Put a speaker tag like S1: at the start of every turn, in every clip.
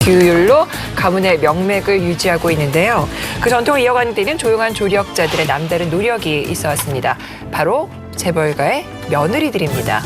S1: 규율로 가문의 명맥을 유지하고 있는데요. 그 전통을 이어가는 데는 조용한 조력자들의 남다른 노력이 있어 왔습니다. 바로 재벌가의 며느리들입니다.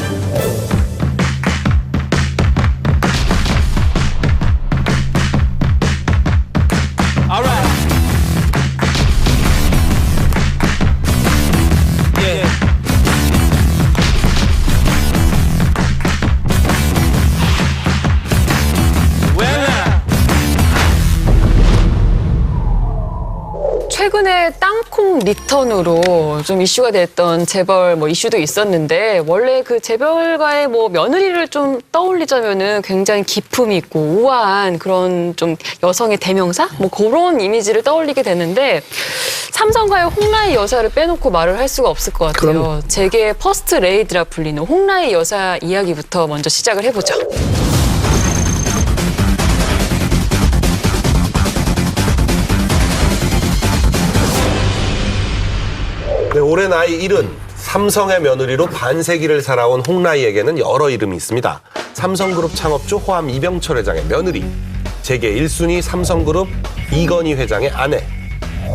S2: 최근에 땅콩 리턴으로 좀 이슈가 됐던 재벌 이슈도 있었는데 원래 그 재벌가의 며느리를 좀 떠올리자면은 굉장히 기품이 있고 우아한 그런 좀 여성의 대명사 그런 이미지를 떠올리게 되는데 삼성가의 홍라희 여사를 빼놓고 말을 할 수가 없을 것 같아요.
S3: 그럼.
S2: 재계의 퍼스트 레이디라 불리는 홍라희 여사 이야기부터 먼저 시작을 해보죠.
S3: 네, 올해 나이 70, 삼성의 며느리로 반세기를 살아온 홍라희에게는 여러 이름이 있습니다. 삼성그룹 창업주 호암 이병철 회장의 며느리, 재계 1순위 삼성그룹 이건희 회장의 아내,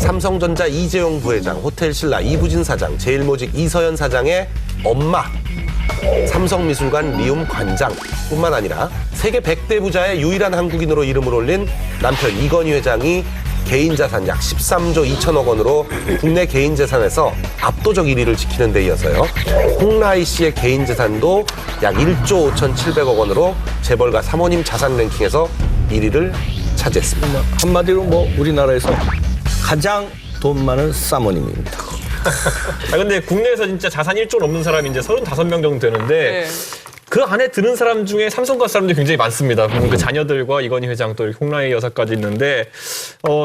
S3: 삼성전자 이재용 부회장, 호텔신라 이부진 사장, 제일모직 이서연 사장의 엄마, 삼성미술관 리움 관장뿐만 아니라 세계 100대 부자의 유일한 한국인으로 이름을 올린 남편 이건희 회장이 개인 자산 약 13조 2천억 원으로 국내 개인 재산에서 압도적 1위를 지키는 데 이어서요. 홍라희 씨의 개인 재산도 약 1조 5,700억 원으로 재벌가 사모님 자산 랭킹에서 1위를 차지했습니다.
S4: 한마디로 우리나라에서 가장 돈 많은 사모님입니다.
S5: 근데 국내에서 진짜 자산 1조 넘는 사람이 이제 35명 정도 되는데
S2: 네.
S5: 그 안에 드는 사람 중에 삼성가 사람들이 굉장히 많습니다. 보면 그 자녀들과 이건희 회장 또 홍라희 여사까지 있는데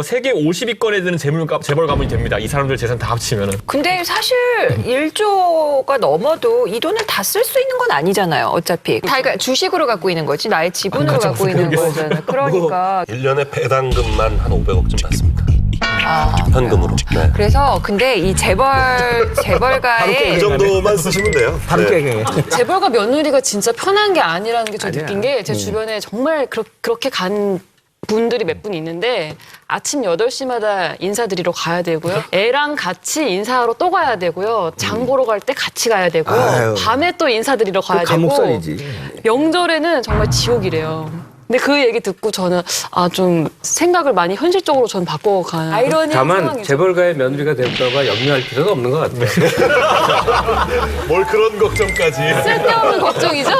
S5: 세계 50위권에 드는 재벌 가문이 됩니다. 이 사람들 재산 다 합치면은.
S1: 근데 사실 1조가 넘어도 이 돈을 다 쓸 수 있는 건 아니잖아요. 어차피. 다 그러니까 주식으로 갖고 있는 거지. 나의 지분으로 갖고 있는 거잖아요. 그러니까.
S3: 1년에 배당금만 한 500억쯤 받습니다. 현금으로. 네.
S1: 그래서 근데 이 재벌가의
S3: 그 정도만 쓰시면 돼요.
S4: 바로
S3: 네.
S4: 깨갱해.
S2: 재벌가 며느리가 진짜 편한 게 아니라는 게 저 느낀 게 제 주변에 정말 그렇게 간 분들이 몇 분 있는데 아침 8시마다 인사드리러 가야 되고요. 애랑 같이 인사하러 또 가야 되고요. 장 보러 갈 때 같이 가야 되고
S4: 아유.
S2: 밤에 또 인사드리러 가야 되고
S4: 감옥살이지.
S2: 명절에는 정말 지옥이래요. 근데 그 얘기 듣고 저는 좀 생각을 많이 현실적으로 전 바꿔가는 아이러니한
S6: 다만
S2: 상황이죠.
S6: 재벌가의 며느리가 될까 봐 염려할 필요는 없는 것 같아요.
S3: 뭘 그런 걱정까지.
S2: 쓸데없는 걱정이죠?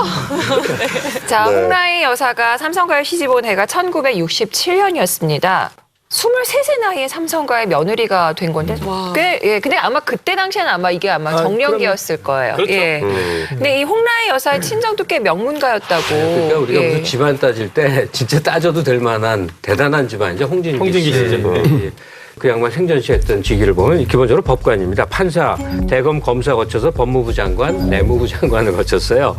S1: 자,
S3: 네.
S1: 홍라희 여사가 삼성가에 시집 온 해가 1967년이었습니다. 23세 나이에 삼성가의 며느리가 된 건데
S2: 와.
S1: 근데 아마 그때 당시에는 아마 이게 정년기였을 거예요.
S5: 그렇죠.
S1: 예. 근데 이 홍라희 여사의 친정도 꽤 명문가였다고.
S6: 그러니까 우리가
S1: 예.
S6: 무슨 집안 따질 때 진짜 따져도 될 만한 대단한 집안이죠. 홍진기
S5: 씨죠.
S6: 예. 그 양반 생전시 했던 직위를 보면 기본적으로 법관입니다. 판사, 대검 검사 거쳐서 법무부 장관, 내무부 장관을 거쳤어요.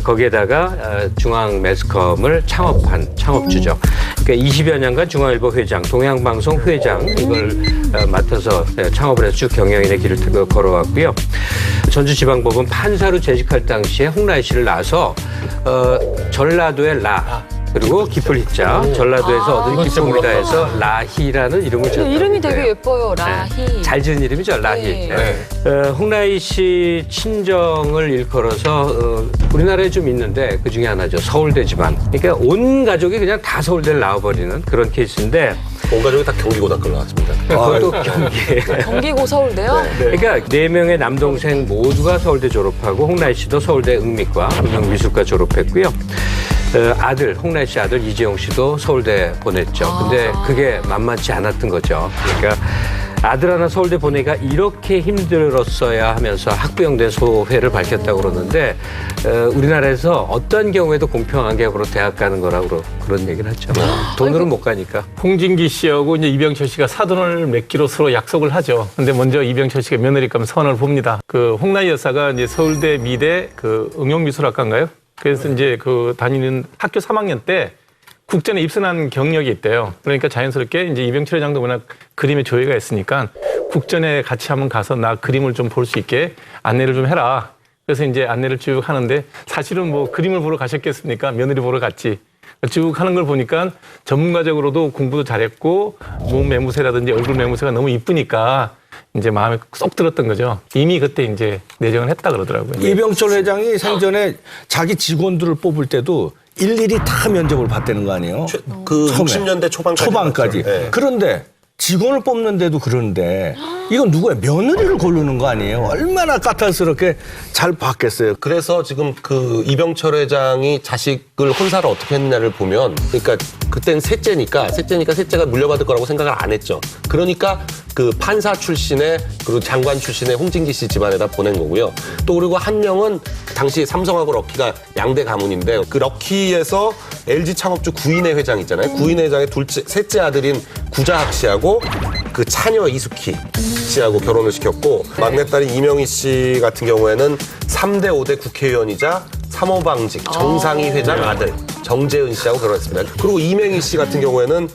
S6: 거기에다가 중앙 매스컴을 창업한 창업주죠. 그러니까 20여 년간 중앙일보 회장, 동양방송 회장 이걸 맡아서 창업을 해서 쭉 경영인의 길을 걸어왔고요. 전주지방법원 판사로 재직할 당시에 홍라희 씨를 낳아서 전라도의 그리고 기쁠 희자, 전라도에서 얻은 기쁨이다 해서 라희라는 이름을 지었다.
S2: 이름이 되게 예뻐요. 라희.
S6: 잘 지은 이름이죠, 라희.
S2: 네.
S6: 홍라희 씨 친정을 일컬어서 우리나라에 좀 있는데 그 중에 하나죠. 서울대 집안. 그러니까 온 가족이 그냥 다 서울대를 나와버리는 그런 케이스인데
S3: 온 가족이 다 경기고등학교 나왔습니다.
S6: 그것도 경기에.
S2: 경기고 서울대요?
S6: 그러니까 4명의 남동생 모두가 서울대 졸업하고 홍라희 씨도 서울대 응미과, 응용미술과 졸업했고요. 아들, 홍라희 씨 아들 이재용 씨도 서울대 보냈죠. 근데 그게 만만치 않았던 거죠. 그러니까 아들 하나 서울대 보내기가 이렇게 힘들었어야 하면서 학부형된 소회를 밝혔다고 그러는데 우리나라에서 어떤 경우에도 공평하게 앞으로 대학 가는 거라고 그런 얘기를 하죠. 돈으로는 못 가니까.
S5: 홍진기 씨하고 이제 이병철 씨가 사돈을 맺기로 서로 약속을 하죠. 근데 먼저 이병철 씨가 며느리감 선언을 봅니다. 그 홍라희 여사가 이제 서울대 미대 그 응용미술학과인가요? 그래서 이제 그 다니는 학교 3학년 때 국전에 입선한 경력이 있대요. 그러니까 자연스럽게 이제 이병철 회장도 워낙 그림에 조예가 있으니까 국전에 같이 한번 가서 나 그림을 좀 볼 수 있게 안내를 좀 해라. 그래서 이제 안내를 쭉 하는데 사실은 뭐 그림을 보러 가셨겠습니까? 며느리 보러 갔지. 쭉 하는 걸 보니까 전문가적으로도 공부도 잘했고 몸 매무새라든지 얼굴 매무새가 너무 이쁘니까 이제 마음에 쏙 들었던 거죠. 이미 그때 이제 내정을 했다 그러더라고요.
S4: 이병철 회장이 생전에 자기 직원들을 뽑을 때도 일일이 다 면접을 봤다는 거 아니에요?
S3: 그
S4: 처음에.
S3: 60년대 초반까지.
S4: 초반까지.
S3: 봤죠. 네.
S4: 그런데 직원을 뽑는데도 그런데 이건 누구야? 며느리를 고르는 거 아니에요? 얼마나 까탈스럽게 잘 봤겠어요.
S3: 그래서 지금 그 이병철 회장이 자식을 혼사를 어떻게 했느냐를 보면, 그러니까 그땐 셋째니까 셋째가 물려받을 거라고 생각을 안 했죠. 그러니까 그 판사 출신의 그리고 장관 출신의 홍진기 씨 집안에다 보낸 거고요. 또 그리고 한 명은 당시 삼성하고 럭키가 양대 가문인데 그 럭키에서 LG 창업주 구인회 회장 있잖아요. 구인회 회장의 셋째 아들인 구자학 씨하고 그 차녀 이숙희 씨하고 결혼을 시켰고, 막내딸인 이명희 씨 같은 경우에는 3대 5대 국회의원이자 3호 방직 정상희 회장 아들 정재은 씨하고 결혼했습니다. 그리고 이명희 씨 같은 경우에는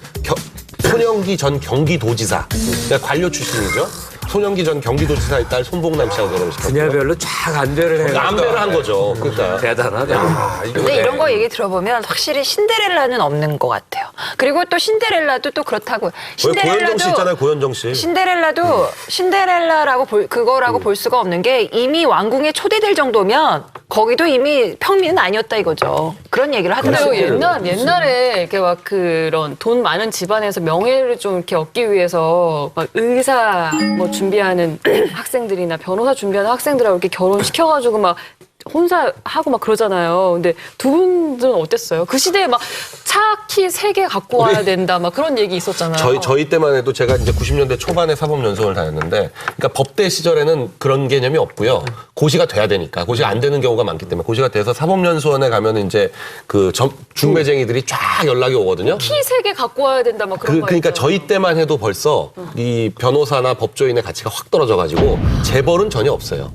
S3: 손영기 전 경기도지사, 그러니까 관료 출신이죠. 손영기 전 경기도지사의 딸 손봉남 씨하고 결혼을 시켰고.
S6: 분야별로 쫙 안배를 해요.
S3: 안배를 한 거죠. 그러니까.
S6: 대단하다.
S1: 근데 이런 거 얘기 들어보면 확실히 신데렐라는 없는 것 같아요. 그리고 또 신데렐라도 또 그렇다고.
S3: 왜 고현정 씨 있잖아요, 고현정 씨.
S1: 신데렐라도 신데렐라라고 그거라고 볼 수가 없는 게 이미 왕궁에 초대될 정도면 거기도 이미 평민은 아니었다 이거죠. 그런 얘기를 하더라고요.
S2: 그리고 옛날에 이렇게 막 그런 돈 많은 집안에서 명예를 좀 이렇게 얻기 위해서 막 의사 뭐 준비하는 학생들이나 변호사 준비하는 학생들하고 이렇게 결혼시켜가지고 막 혼사하고 막 그러잖아요. 근데 두 분들은 어땠어요? 그 시대에 막 차 키 3개 갖고 와야 된다 막 그런 얘기 있었잖아요.
S3: 저희 때만 해도 제가 이제 90년대 초반에 사법연수원을 다녔는데, 그러니까 법대 시절에는 그런 개념이 없고요. 고시가 돼야 되니까. 고시가 안 되는 경우가 많기 때문에 고시가 돼서 사법연수원에 가면 이제 그 중매쟁이들이 쫙 연락이 오거든요.
S2: 키 3개 갖고 와야 된다 막 그런 거
S3: 그러니까
S2: 있잖아요.
S3: 저희 때만 해도 벌써 이 변호사나 법조인의 가치가 확 떨어져가지고 재벌은 전혀 없어요.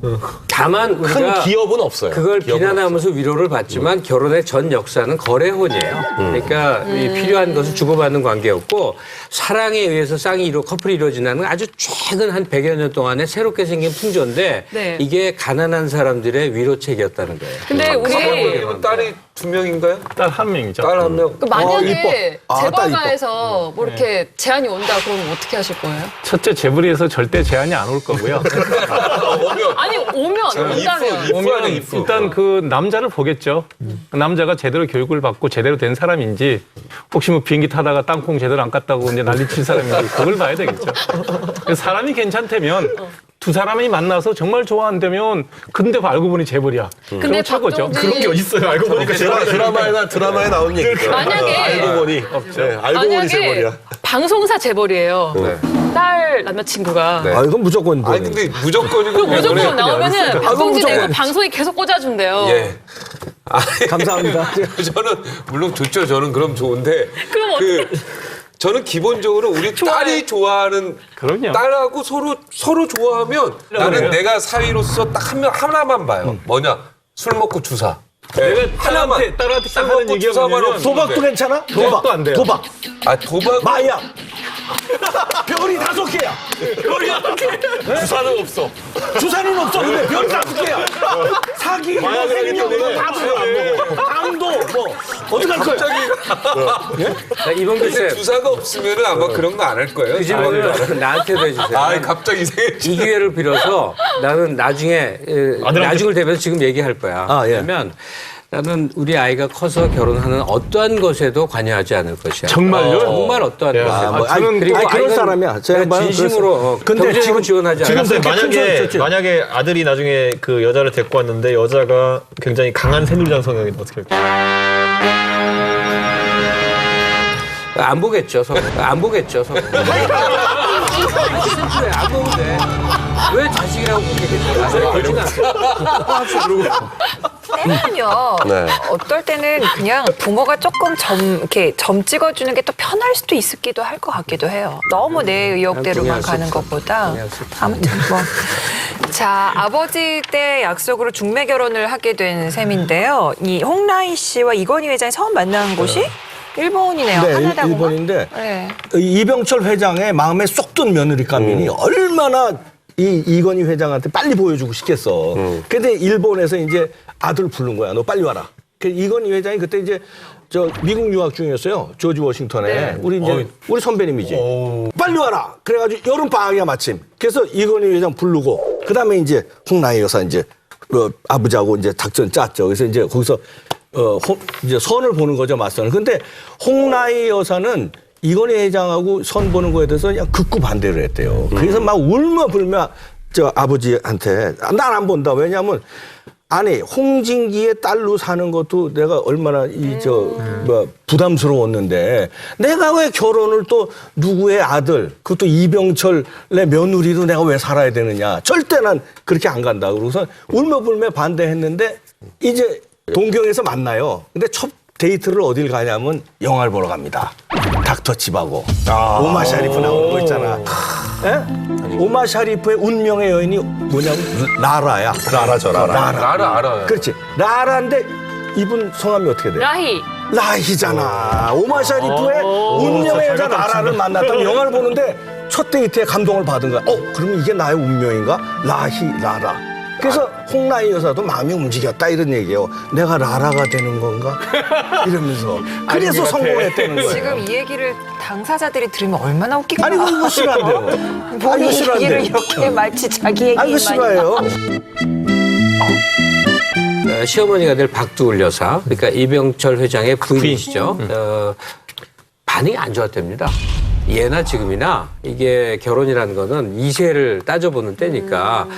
S6: 다만
S3: 큰
S6: 우리가
S3: 기업은 없어요.
S6: 그걸
S3: 기업은
S6: 비난하면서 위로를 받지만 결혼의 전 역사는 거래혼이에요. 그러니까 이 필요한 것을 주고받는 관계였고, 사랑에 의해서 커플이 이루어진다는 건 아주 최근 한 100여 년 동안에 새롭게 생긴 풍조인데
S2: 네.
S6: 이게 가난한 사람들의 위로책이었다는 거예요.
S2: 근데 우리
S7: 사모님은 딸이 2명인가요?
S5: 딸 한 명이죠.
S7: 딸 1명.
S2: 그 만약에
S4: 이뻐. 아, 딸
S2: 재벌가에서 뭐 이렇게 제안이 온다 그러면 어떻게 하실 거예요?
S5: 첫째 재벌에서 절대 제한이 안 올 거고요.
S2: 아니 온다면
S7: 이쁘하네, 이쁘.
S5: 일단 그 남자를 보겠죠. 그 남자가 제대로 교육을 받고 제대로 된 사람인지, 혹시 뭐 비행기 타다가 땅콩 제대로 안 깠다고 이제 난리 칠 사람인지 그걸 봐야 되겠죠. 그래서 사람이 괜찮다면 두 사람이 만나서 정말 좋아한다면, 근데 알고 보니 재벌이야.
S2: 근데
S5: 그럼 최고죠.
S2: 박정진-
S5: 그런 게 어딨어요. 알고 보니까
S3: 드라마에 나오는 얘기죠.
S2: 만약에-
S3: 알고 보니 네, 알고 보니
S2: 만약에
S3: 재벌이야.
S2: 방송사 재벌이에요. 딸 남자친구가
S7: 네.
S4: 아, 이건 무조건.
S7: 아니 근데 무조건이고
S2: 무조건 나오면은 박성진에
S4: 무조건.
S2: 그 방송에 계속 꽂아준대요.
S7: 예.
S4: 감사합니다.
S7: 저는 물론 좋죠. 저는 그럼 좋은데.
S2: 그럼
S7: 저는 기본적으로 우리 딸이 좋아하는
S5: 그럼요.
S7: 딸하고 서로 좋아하면 나는 내가 사위로서 딱 하나만 봐요. 뭐냐? 술 먹고 주사.
S5: 내가
S7: 하나만.
S5: 딸한테
S7: 술
S5: 딱 하는
S7: 먹고
S5: 얘기가
S7: 주사만
S5: 뭐냐면
S7: 없어.
S4: 도박도 괜찮아?
S5: 도박도 안 돼요.
S4: 도박.
S7: 아 도박.
S4: 마약. 별이 5개야. 별이 5개.
S3: 주사는 없어.
S4: 주사는 없어. 근데 별이 5개야. 사기,
S3: 마약을 하기
S4: 생명,
S3: 때문에
S4: 다 들어 안 먹어. 암도 뭐 어떡할 거야?
S6: 자, 이범규
S7: 근데
S6: 쌤,
S7: 주사가 없으면은 아마 그런 거 안 할 거예요.
S6: 그 질문을 나한테도 해주세요.
S7: 아 갑자기 이상해지.
S6: 이 기회를 빌어서 나는 나중에 나중을 대면서 지금 얘기할 거야.
S4: 아, 예.
S6: 그러면 나는 우리 아이가 커서 결혼하는 어떠한 것에도 관여하지 않을 것이야.
S5: 정말요?
S6: 정말 어떠한 것에도.
S4: 뭐,
S5: 저는
S6: 그리고
S4: 아니, 그런
S6: 아이는
S4: 사람이야. 제
S6: 내가
S4: 양반은
S6: 진심으로
S4: 그랬어. 근데
S6: 경제적으로 지원하지 않아.
S4: 지금
S8: 만약에 아들이 나중에 그 여자를 데리고 왔는데 여자가 굉장히 강한 새누리당 성향이면 어떻게 할까요?
S6: 안 보겠죠, 서로. 안 보겠죠, 서로. 심플해. 안 보면 돼. 왜 자식이라고 그렇게 그러진 않아.
S1: 때는요.
S3: 네.
S1: 어떨 때는 그냥 부모가 조금 이렇게 점 찍어주는 게 또 편할 수도 있기도 할 것 같기도 해요. 너무 내 의욕대로만 가는 것보다. 아무튼 뭐. 자, 아버지 때 약속으로 중매 결혼을 하게 된 셈인데요. 이 홍라희 씨와 이건희 회장이 처음 만난 곳이 일본이네요.
S4: 네,
S1: 하나다공원.
S4: 일본인데
S1: 네.
S4: 이병철 회장의 마음에 쏙 든 며느리 감민이 얼마나 이건희 회장한테 빨리 보여주고 싶겠어. 근데 일본에서 이제 아들 부른 거야. 너 빨리 와라. 이건희 회장이 그때 이제 저 미국 유학 중이었어요. 조지 워싱턴에. 우리 이제 우리 선배님이지. 빨리 와라. 그래가지고 여름 방학이야 마침. 그래서 이건희 회장 부르고 그다음에 이제 홍라희 여사 이제 아버지하고 이제 작전 짰죠. 그래서 이제 거기서 이제 선을 보는 거죠, 맞선을. 근데 홍라희 여사는 이건희 회장하고 선 보는 거에 대해서 그냥 극구 반대를 했대요. 그래서 막 울며 불며 저 아버지한테 난 안 본다. 왜냐하면 아니 홍진기의 딸로 사는 것도 내가 얼마나 부담스러웠는데 내가 왜 결혼을 또 누구의 아들 그것도 이병철의 며느리로 내가 왜 살아야 되느냐. 절대 난 그렇게 안 간다. 그러고서 울며 불며 반대했는데 이제 동경에서 만나요. 근데 첫 데이트를 어딜 가냐면 영화를 보러 갑니다. 닥터 집하고 오마 샤리프 나오는 거 있잖아. 예? 오마 샤리프의 운명의 여인이 뭐냐면 라라야.
S3: 라라죠, 라라.
S7: 나라 알아요.
S4: 그렇지. 라라인데 이분 성함이 어떻게 돼?
S2: 라희.
S4: 라희잖아. 오마 샤리프의 운명의 여자 라라를 만났다면 영화를 보는데 첫 데이트에 감동을 받은 거야. 그러면 이게 나의 운명인가? 라희, 라라. 그래서 홍라희 여사도 마음이 움직였다 이런 얘기예요. 내가 라라가 되는 건가? 이러면서. 그래서 성공했다는 거예요.
S1: 지금 이 얘기를 당사자들이 들으면 얼마나 웃기겠나.
S4: 아니 이거 싫어한대요.
S1: 본인
S4: 이거
S1: 얘기를
S4: 싫어한대요.
S1: 이렇게 마치 자기 얘기만.
S4: 이거 싫어해요.
S6: 시어머니가 될 박두울 여사, 그러니까 이병철 회장의 부인이시죠. 반응이 안 좋았답니다. 예나 지금이나 이게 결혼이라는 거는 이세를 따져보는 때니까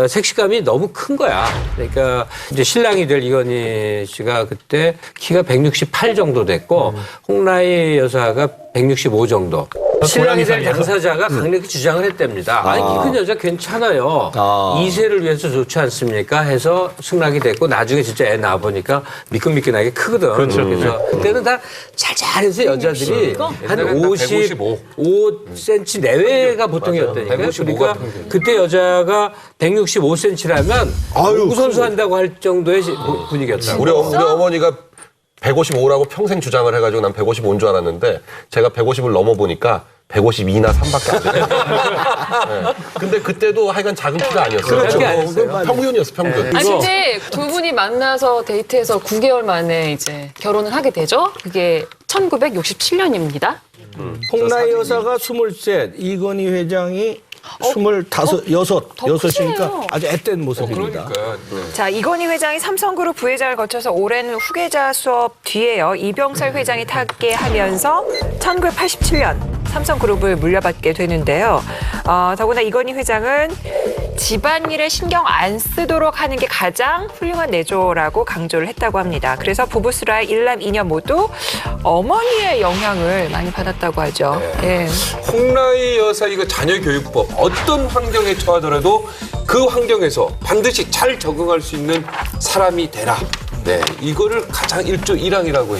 S6: 색시감이 너무 큰 거야. 그러니까 이제 신랑이 될 이건희 씨가 그때 키가 168 정도 됐고 홍라희 여사가 165 정도. 신랑이 될 당사자가 강력히 주장을 했답니다. 아니 키 큰 여자 괜찮아요. 이세를 위해서 좋지 않습니까? 해서 승낙이 됐고 나중에 진짜 애 낳아보니까 미끈미끈하게 크거든.
S5: 그렇죠.
S6: 그래서 그때는 다 잘잘해서 여자들이 한 55cm 내외가 보통이었다니까.
S7: 155가
S6: 그러니까
S7: 평균.
S6: 그때 여자가 165cm라면 우선수한다고 할 정도의 분위기였다.
S3: 우리 어머니가 155라고 평생 주장을 해가지고 난 155인 줄 알았는데 제가 150을 넘어보니까 152나 3밖에 안 되네요. 네. 근데 그때도 하여간 작은 키가 아니었어요.
S6: 그렇죠.
S3: 평균이었어, 평균.
S2: 아니 근데 두 분이 만나서 데이트해서 9개월 만에 이제 결혼을 하게 되죠. 그게 1967년입니다.
S4: 홍라희 여사가 23, 이건희 회장이 26이니까 아주 앳된 모습입니다.
S1: 자, 이건희 회장이 삼성그룹 부회장을 거쳐서 오랜 후계자 수업 뒤에요. 이병철 회장이 타게 하면서 1987년 삼성그룹을 물려받게 되는데요. 더구나 이건희 회장은 집안일에 신경 안 쓰도록 하는 게 가장 훌륭한 내조라고 강조를 했다고 합니다. 그래서 부부스라의 일남 이녀 모두 어머니의 영향을 많이 받았다고 하죠. 네.
S7: 홍라희 여사 이거 자녀 교육법 어떤 환경에 처하더라도 그 환경에서 반드시 잘 적응할 수 있는 사람이 되라. 네, 이거를 가장 1조 1항이라고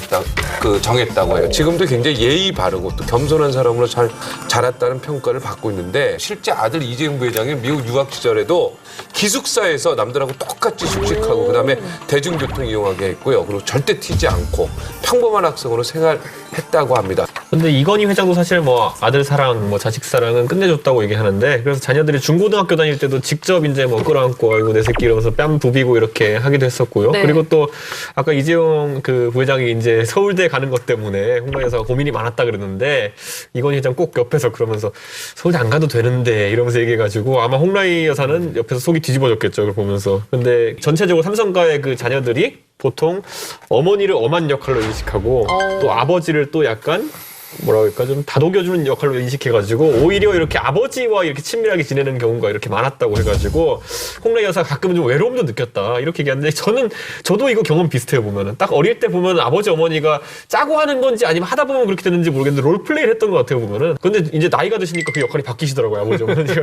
S7: 정했다고 해요. 지금도 굉장히 예의 바르고 또 겸손한 사람으로 잘 자랐다는 평가를 받고 있는데 실제 아들 이재용 부회장이 미국 유학 시절에도 기숙사에서 남들하고 똑같이 숙식하고 그다음에 대중교통 이용하게 했고요. 그리고 절대 튀지 않고 평범한 학생으로 생활했다고 합니다.
S8: 근데 이건희 회장도 사실 뭐 아들 사랑, 뭐 자식 사랑은 끝내줬다고 얘기하는데 그래서 자녀들이 중고등학교 다닐 때도 직접 이제 뭐 끌어안고 아이고 내 새끼 이러면서 뺨 부비고 이렇게 하기도 했었고요.
S2: 네.
S8: 그리고 또 아까 이재용 그 부회장이 이제 서울대 가는 것 때문에 홍라희 여사가 고민이 많았다 그랬는데 이건희 회장 꼭 옆에서 그러면서 서울대 안 가도 되는데 이러면서 얘기해가지고 아마 홍라희 여사는 옆에서 속이 뒤집어졌겠죠. 그걸 보면서. 근데 전체적으로 삼성가의 그 자녀들이 보통 어머니를 엄한 역할로 인식하고 또 아버지를 또 약간 뭐라 그럴까 좀 다독여주는 역할로 인식해가지고 오히려 이렇게 아버지와 이렇게 친밀하게 지내는 경우가 이렇게 많았다고 해가지고 홍라희 여사가 가끔은 좀 외로움도 느꼈다 이렇게 얘기하는데 저도 이거 경험 비슷해요. 보면은 딱 어릴 때 보면 아버지 어머니가 짜고 하는 건지 아니면 하다 보면 그렇게 되는지 모르겠는데 롤플레이를 했던 것 같아요. 보면은 근데 이제 나이가 드시니까 그 역할이 바뀌시더라고요. 아버지 어머니가.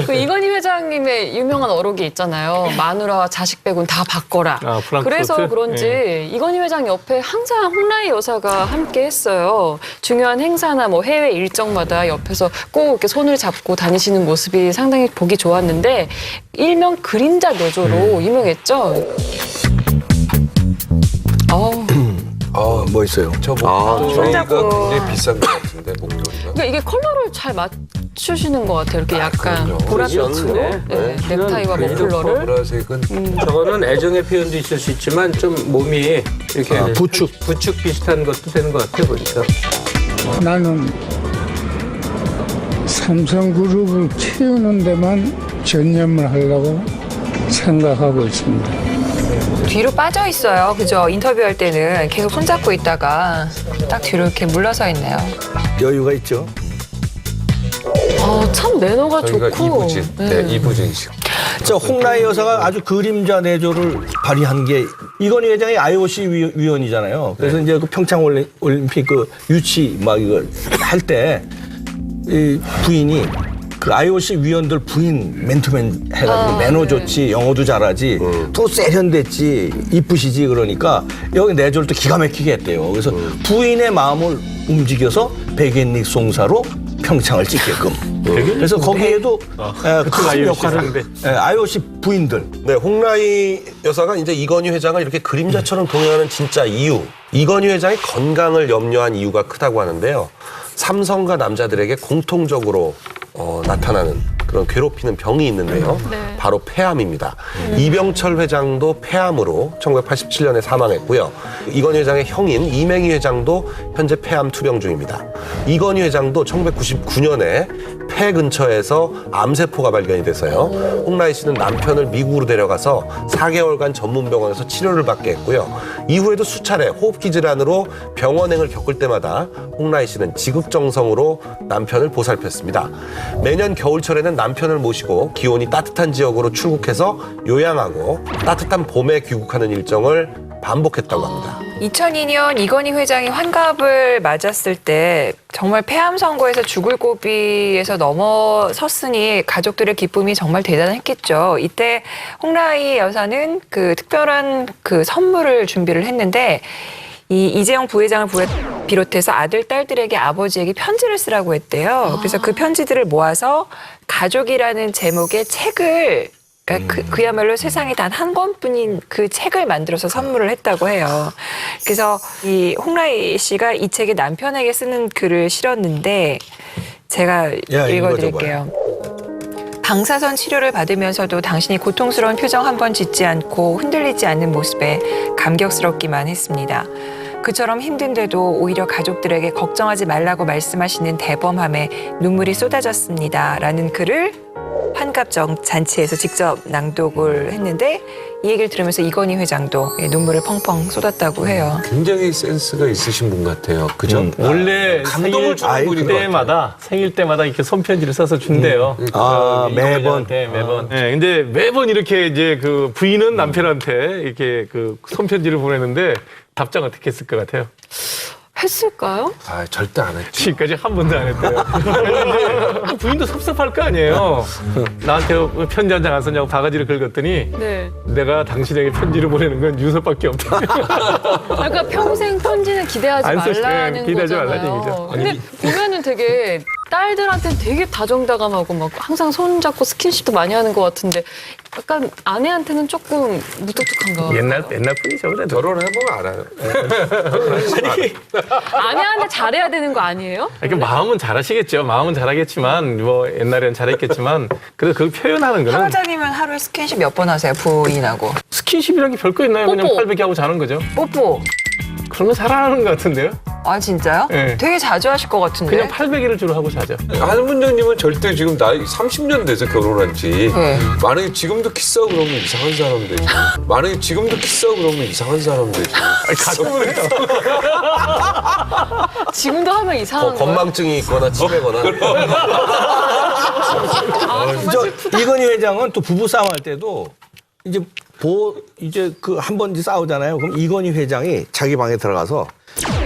S2: 그 이건희 회장님의 유명한 어록이 있잖아요. 마누라와 자식 빼곤 다 바꿔라.
S5: 프랑크푸르트?
S2: 그래서 그런지 이건희 회장 옆에 항상 홍라희 여사가 함께 했어요. 중요한 행사나 뭐 해외 일정마다 옆에서 꼭 이렇게 손을 잡고 다니시는 모습이 상당히 보기 좋았는데 일명 그림자 내조로 유명했죠.
S4: 뭐 있어요?
S7: 저 목도리가
S1: 손잡고.
S7: 굉장히 비싼 것 같은데 목도리가.
S2: 그러니까 이게 컬러를 잘 맞추는 맞추시는 것 같아요. 이렇게 약간
S3: 그럼요.
S2: 보랏빛으로
S6: 네.
S2: 네, 넥타이와 머플러를.
S7: 보라색은
S6: 저거는 애정의 표현도 있을 수 있지만 좀 몸이 이렇게 부축 비슷한 것도 되는 것 같아요 보니까.
S9: 나는 삼성그룹을 키우는 데만 전념을 하려고 생각하고 있습니다.
S1: 뒤로 빠져 있어요. 그죠? 인터뷰할 때는 계속 손잡고 있다가 딱 뒤로 이렇게 물러서 있네요.
S4: 여유가 있죠.
S2: 참 매너가
S7: 저희가
S2: 좋고.
S7: 이부진, 네, 이부진식.
S4: 저 홍라희 여사가 아주 그림자 내조를 발휘한 게 이건희 회장이 IOC 위원이잖아요. 그래서 이제 그 평창 올림픽 그 유치 막 이거 할 때 이 부인이 그 IOC 위원들 부인 맨투맨 해가지고 매너 좋지, 영어도 잘하지, 또 세련됐지, 이쁘시지 그러니까 여기 내조를 또 기가 막히게 했대요. 그래서 부인의 마음을 움직여서 백엔닉 송사로 평창을 찍게끔. 그래서 거기에도 큰 역할을 IOC 부인들.
S3: 네, 홍라희 여사가 이제 이건희 회장을 이렇게 그림자처럼 동행하는 진짜 이유. 이건희 회장의 건강을 염려한 이유가 크다고 하는데요. 삼성가 남자들에게 공통적으로 나타나는 그런 괴롭히는 병이 있는데요. 바로 폐암입니다. 이병철 회장도 폐암으로 1987년에 사망했고요. 이건희 회장의 형인 이맹희 회장도 현재 폐암 투병 중입니다. 이건희 회장도 1999년에 폐 근처에서 암세포가 발견이 돼서요. 홍라희 씨는 남편을 미국으로 데려가서 4개월간 전문병원에서 치료를 받게 했고요. 이후에도 수차례 호흡기 질환으로 병원행을 겪을 때마다 홍라희 씨는 지극정성으로 남편을 보살폈습니다. 매년 겨울철에는 남편을 모시고 기온이 따뜻한 지역으로 출국해서 요양하고 따뜻한 봄에 귀국하는 일정을 반복했다고 합니다.
S1: 2002년 이건희 회장이 환갑을 맞았을 때 정말 폐암 선고에서 죽을 고비에서 넘어섰으니 가족들의 기쁨이 정말 대단했겠죠. 이때 홍라희 여사는 그 특별한 그 선물을 준비를 했는데 이 이재용 부회장을 비롯해서 아들, 딸들에게 아버지에게 편지를 쓰라고 했대요. 그래서 그 편지들을 모아서 가족이라는 제목의 책을 그러니까 그야말로 세상에 단 한 권뿐인 그 책을 만들어서 선물을 했다고 해요. 그래서 이 홍라희 씨가 이 책에 남편에게 쓰는 글을 실었는데 제가 읽어드릴게요. 방사선 치료를 받으면서도 당신이 고통스러운 표정 한 번 짓지 않고 흔들리지 않는 모습에 감격스럽기만 했습니다. 그처럼 힘든데도 오히려 가족들에게 걱정하지 말라고 말씀하시는 대범함에 눈물이 쏟아졌습니다. 라는 글을 환갑정 잔치에서 직접 낭독을 했는데 이 얘기를 들으면서 이건희 회장도 눈물을 펑펑 쏟았다고 해요.
S7: 굉장히 센스가 있으신 분 같아요. 그죠?
S5: 원래
S7: 감동을 주는 분인 것 같아요.
S5: 생일 때마다 이렇게 손편지를 써서 준대요.
S4: 매번.
S5: 매번. 네, 근데 매번 이렇게 이제 그 부인은 남편한테 이렇게 그 손편지를 보내는데 답장 어떻게 했을 것 같아요?
S2: 했을까요?
S7: 아, 절대 안 했죠.
S5: 지금까지 한 번도 안 했대요. 근데 부인도 섭섭할 거 아니에요. 나한테 편지 한 장 안 썼냐고 바가지를 긁었더니
S2: 네.
S5: 내가 당신에게 편지를 보내는 건 유서밖에 없다.
S2: 그러니까 평생 편지는 기대하지
S5: 안 쓰시-
S2: 말라는
S5: 기대하지
S2: 거잖아요.
S5: 말라는 얘기죠.
S2: 근데 보면은 되게 딸들한테는 되게 다정다감하고 막 항상 손잡고 스킨십도 많이 하는 것 같은데 약간 아내한테는 조금 무뚝뚝한가?
S5: 옛날 뿐이죠. 그래도.
S7: 결혼해보면 알아요.
S2: 아내한테 잘해야 되는 거 아니에요?
S5: 이렇게 마음은 잘하시겠죠. 마음은 잘하겠지만 뭐 옛날엔 잘했겠지만 그래도 그걸 표현하는 거는
S1: 사무장님은 하루에 스킨십 몇 번 하세요? 부인하고.
S5: 스킨십이라는 게 별거 있나요? 그냥
S2: 뽀뽀.
S5: 팔베개 하고 자는 거죠.
S1: 뽀뽀.
S5: 그런 거 잘하는 것 같은데요.
S1: 아 진짜요?
S5: 네.
S1: 되게 자주 하실 것 같은데.
S5: 그냥 팔베개를 주로 하고 자죠.
S7: 한문정님은 절대 지금 나이 30년 돼서 결혼한 지
S1: 네.
S7: 만약에 지금도 키스하고 그러면 이상한 사람 되지. 만약에 지금도 키스하고 그러면 이상한 사람 되지.
S5: 가족은 해요.
S2: 지금도 하면 이상한 거예요?
S3: 건망증이 있거나 치매거나.
S4: 이건희 회장은 또 부부싸움 할 때도 이제 그 한 번 싸우잖아요. 그럼 이건희 회장이 자기 방에 들어가서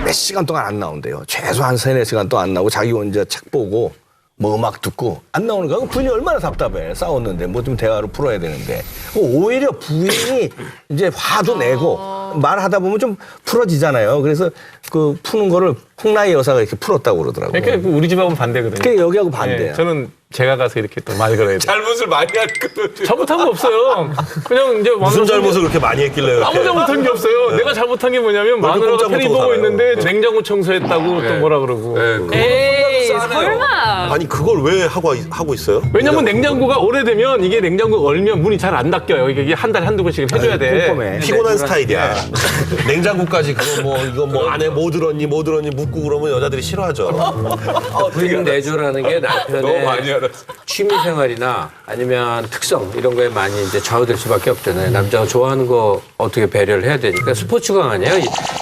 S4: 몇 시간 동안 안 나온대요. 최소한 3-4시간 동안 안 나오고 자기 혼자 책 보고 뭐 음악 듣고 안 나오는 거야. 그럼 부인이 얼마나 답답해. 싸웠는데 뭐 좀 대화로 풀어야 되는데. 오히려 부인이 이제 화도 내고 말하다 보면 좀 풀어지잖아요. 그래서 그 푸는 거를 홍라희 여사가 이렇게 풀었다고 그러더라고요.
S5: 그러니까 우리 집하고는 반대거든요.
S4: 그게 여기하고 반대야.
S5: 네, 저는 제가 가서 이렇게 또 말 걸어야 돼요.
S7: 잘못을 많이 하거든.
S5: 잘못한 거 없어요. 그냥 이제
S3: 무슨 잘못을 그렇게 많이 했길래.
S5: 아무 잘못한 게 없어요. 내가 잘못한 게 뭐냐면 마누라가
S3: 꼼짝못
S5: 테레비
S3: 하고
S5: 보고
S3: 살아요.
S5: 있는데 냉장고 청소했다고 또 뭐라 그러고.
S7: 네,
S2: 에이, 설마.
S3: 아니 그걸 왜 하고 있어요?
S5: 왜냐면 냉장고가 오래되면 이게 냉장고 얼면 문이 잘 안 닫혀요. 이게 한 달에 한두 번씩은 해줘야 돼.
S4: 꼼꼼해.
S3: 피곤한 스타일이야. 냉장고까지 그거 이거 안에 뭐 들었니 묻고 그러면 여자들이 싫어하죠.
S6: 부인 내조라는 게
S7: 너무 많이
S6: 남편의
S7: 알았어.
S6: 취미생활이나 아니면 특성 이런 거에 많이 이제 좌우될 수밖에 없잖아요. 남자가 좋아하는 거 어떻게 배려를 해야 되니까 스포츠광 아니에요?